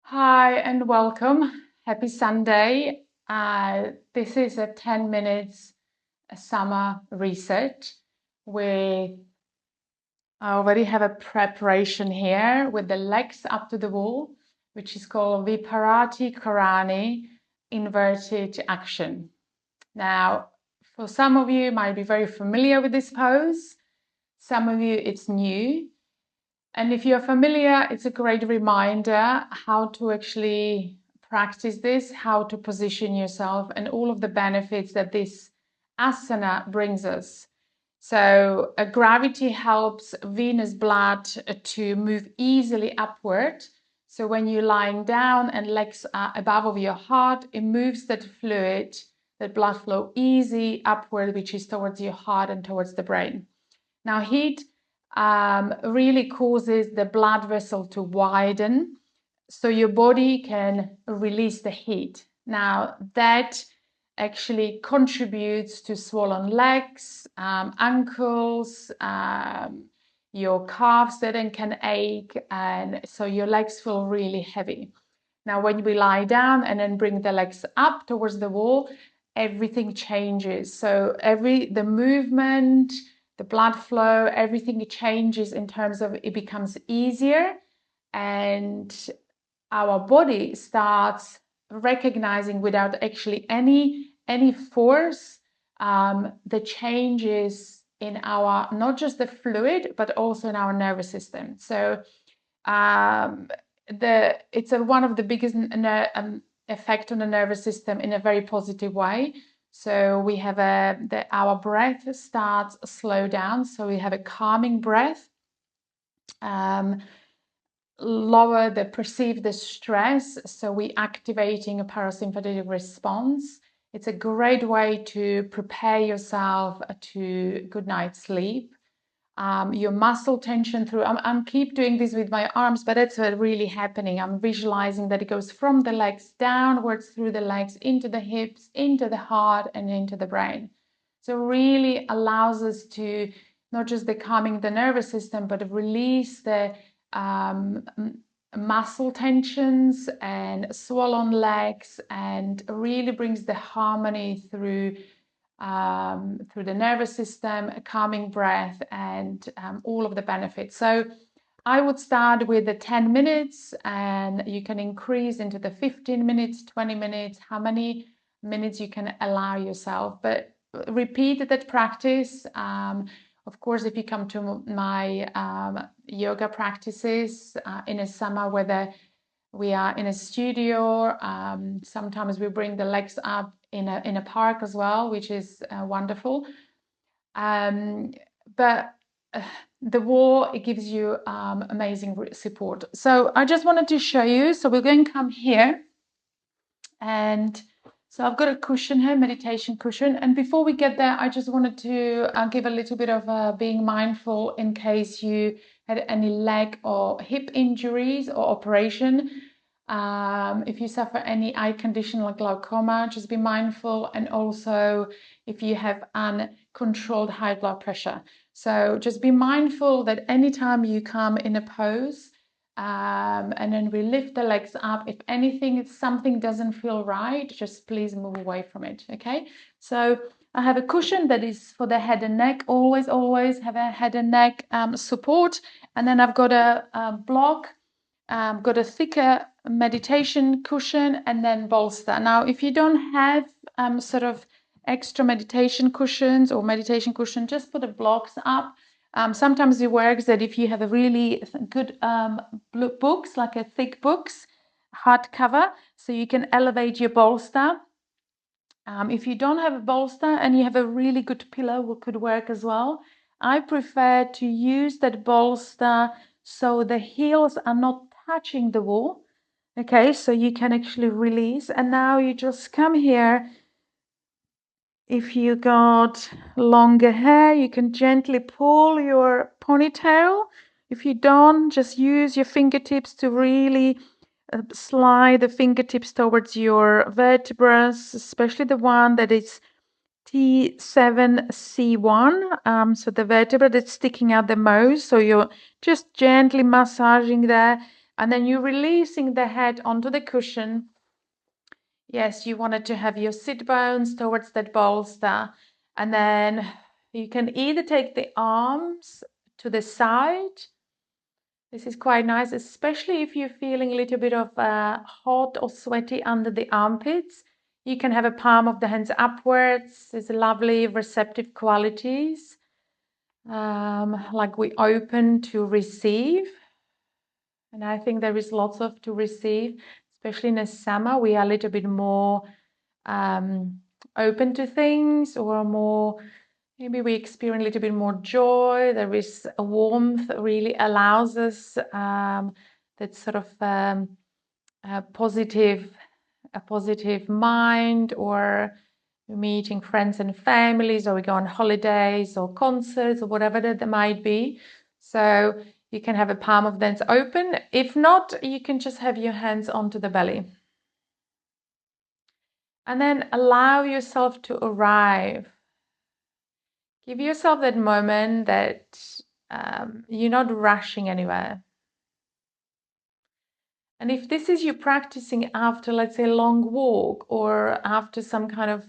Hi and welcome. Happy Sunday. This is a 10 minutes summer reset with I already have a preparation here with the legs up to the wall, which is called Viparati Karani inverted action. Now, for some of you, might be very familiar with this pose. Some of you, it's new. And if you're familiar, it's a great reminder how to actually practice this, how to position yourself, and all of the benefits that this asana brings us. So, gravity helps venous blood to move easily upward. So, when you're lying down and legs are above of your heart, it moves that fluid, that blood flow easy upward, which is towards your heart and towards the brain. Now, heat really causes the blood vessel to widen so your body can release the heat. Now, that actually contributes to swollen legs, ankles, your calves that then can ache, and so your legs feel really heavy. Now, when we lie down and then bring the legs up towards the wall, everything changes. So the movement, the blood flow, everything changes in terms of it becomes easier, and our body starts recognizing without actually any force the changes in our, not just the fluid, but also in our nervous system. So it's one of the biggest effect on the nervous system in a very positive way. So we have our breath starts slow down. So we have a calming breath, lower the perceived stress. So we activating a parasympathetic response. It's a great way to prepare yourself to good night's sleep. Your muscle tension through, I'm keep doing this with my arms, but that's really happening. I'm visualizing that it goes from the legs downwards through the legs into the hips, into the heart, and into the brain. So really allows us to not just the calming the nervous system, but release the muscle tensions and swollen legs, and really brings the harmony through the nervous system, a calming breath, and all of the benefits. So I would start with the 10 minutes, and you can increase into the 15 minutes, 20 minutes, how many minutes you can allow yourself. But repeat that practice. Of course, if you come to my yoga practices in a summer, whether we are in a studio, sometimes we bring the legs up in a park as well, which is wonderful. But the wall, it gives you amazing support. So I just wanted to show you. So we're going to come here, and so I've got a cushion here, meditation cushion. And before we get there, I just wanted to give a little bit of being mindful in case you had any leg or hip injuries or operation. If you suffer any eye condition like glaucoma, just be mindful. And also if you have uncontrolled high blood pressure. So just be mindful that anytime you come in a pose, and then we lift the legs up. If anything, if something doesn't feel right, just please move away from it. Okay. So I have a cushion that is for the head and neck. Always have a head and neck support. And then I've got a block, got a thicker meditation cushion, and then bolster. Now, if you don't have sort of extra meditation cushions or meditation cushion, just put the blocks up. Sometimes it works that if you have a really good books, like a thick books, hardcover, so you can elevate your bolster. If you don't have a bolster and you have a really good pillow, it could work as well. I prefer to use that bolster so the heels are not touching the wall. Okay, so you can actually release. And now you just come here. If you got longer hair, you can gently pull your ponytail. If you don't, just use your fingertips to really slide the fingertips towards your vertebrae, especially the one that is T7C1, so the vertebra that's sticking out the most. So you're just gently massaging there, And then you're releasing the head onto the cushion. Yes, you wanted to have your sit bones towards that bolster. And then you can either take the arms to the side. This is quite nice, especially if you're feeling a little bit of hot or sweaty under the armpits. You can have a palm of the hands upwards. There's lovely receptive qualities. Like we open to receive. And I think there is lots of to receive, especially in the summer. We are a little bit more open to things, or more, maybe we experience a little bit more joy. There is a warmth that really allows us that sort of a positive mind, or meeting friends and families, or we go on holidays or concerts or whatever that might be. So you can have a palm of the hands open. If not, you can just have your hands onto the belly. And then allow yourself to arrive. Give yourself that moment that you're not rushing anywhere. And if this is you practicing after, let's say, a long walk, or after some kind of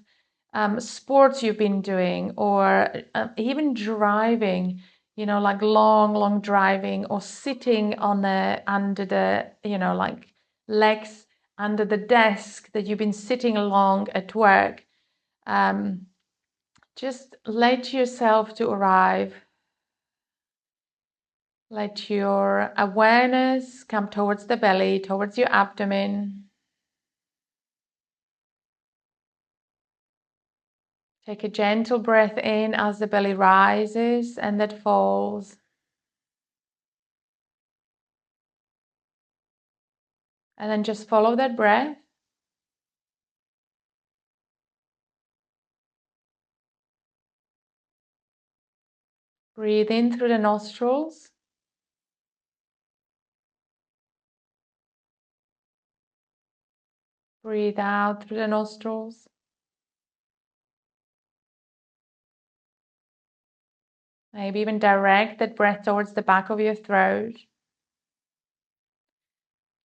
sports you've been doing, or even driving, like long driving, or sitting on under the, like legs under the desk that you've been sitting long at work, just let yourself to arrive. Let your awareness come towards the belly, towards your abdomen. Take a gentle breath in as the belly rises and that falls. And then just follow that breath. Breathe in through the nostrils. Breathe out through the nostrils. Maybe even direct that breath towards the back of your throat.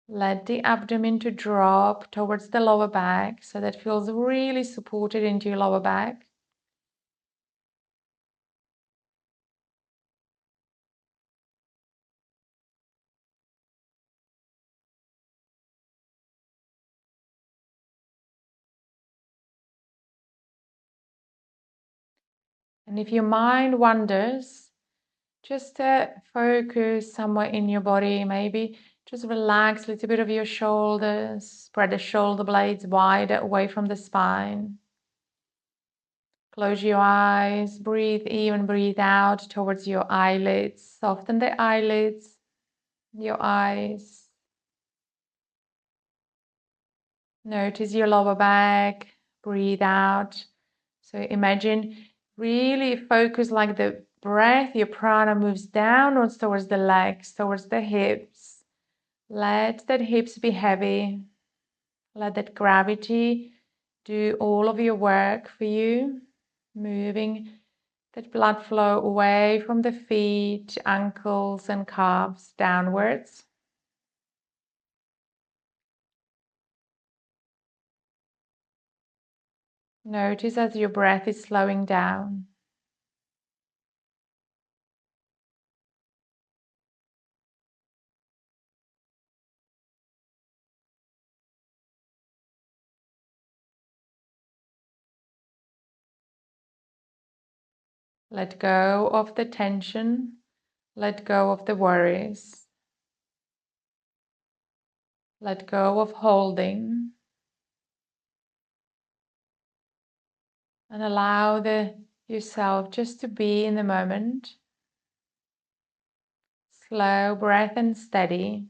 Let the abdomen to drop towards the lower back, so that feels really supported into your lower back. And if your mind wanders, just focus somewhere in your body. Maybe just relax a little bit of your shoulders. Spread the shoulder blades wider away from the spine. Close your eyes. Breathe in, breathe out towards your eyelids. Soften the eyelids, your eyes. Notice your lower back. Breathe out. So imagine, really focus like the breath, your prana moves downwards towards the legs, towards the hips. Let that hips be heavy. Let that gravity do all of your work for you, moving that blood flow away from the feet, ankles and calves downwards. Notice as your breath is slowing down. Let go of the tension. Let go of the worries. Let go of holding. And allow yourself just to be in the moment. Slow breath and steady.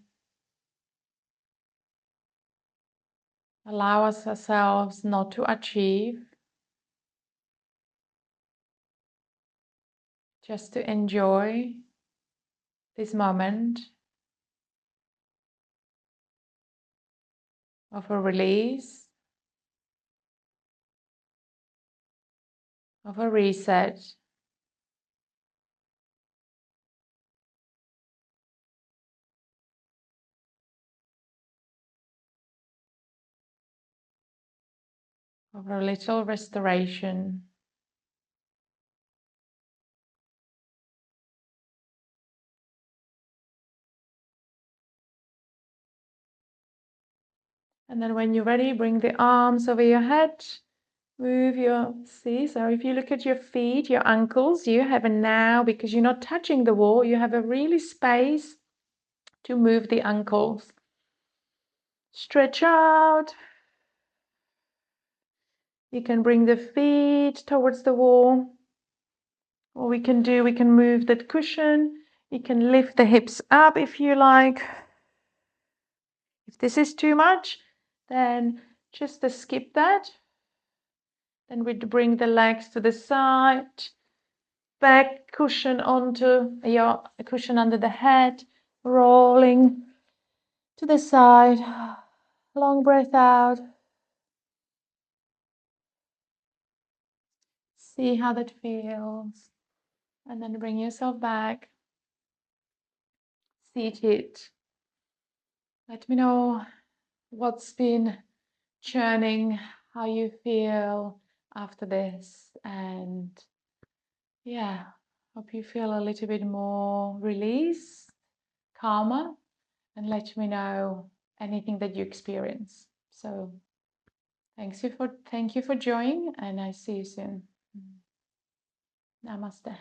Allow ourselves not to achieve, just to enjoy this moment of a release, of a reset. of a little restoration. And then when you're ready, bring the arms over your head. Move so if you look at your feet, your ankles, you have a now, because you're not touching the wall, you have a really space to move the ankles. Stretch out. You can bring the feet towards the wall. Or we can move that cushion. You can lift the hips up if you like. If this is too much, then just skip that. Then we'd bring the legs to the side. Back cushion onto your cushion under the head. Rolling to the side. Long breath out. See how that feels. And then bring yourself back. Seated. Let me know what's been churning, how you feel after this. And yeah, hope you feel a little bit more released, calmer, and let me know anything that you experience. So thank you for joining, and I see you soon. Namaste.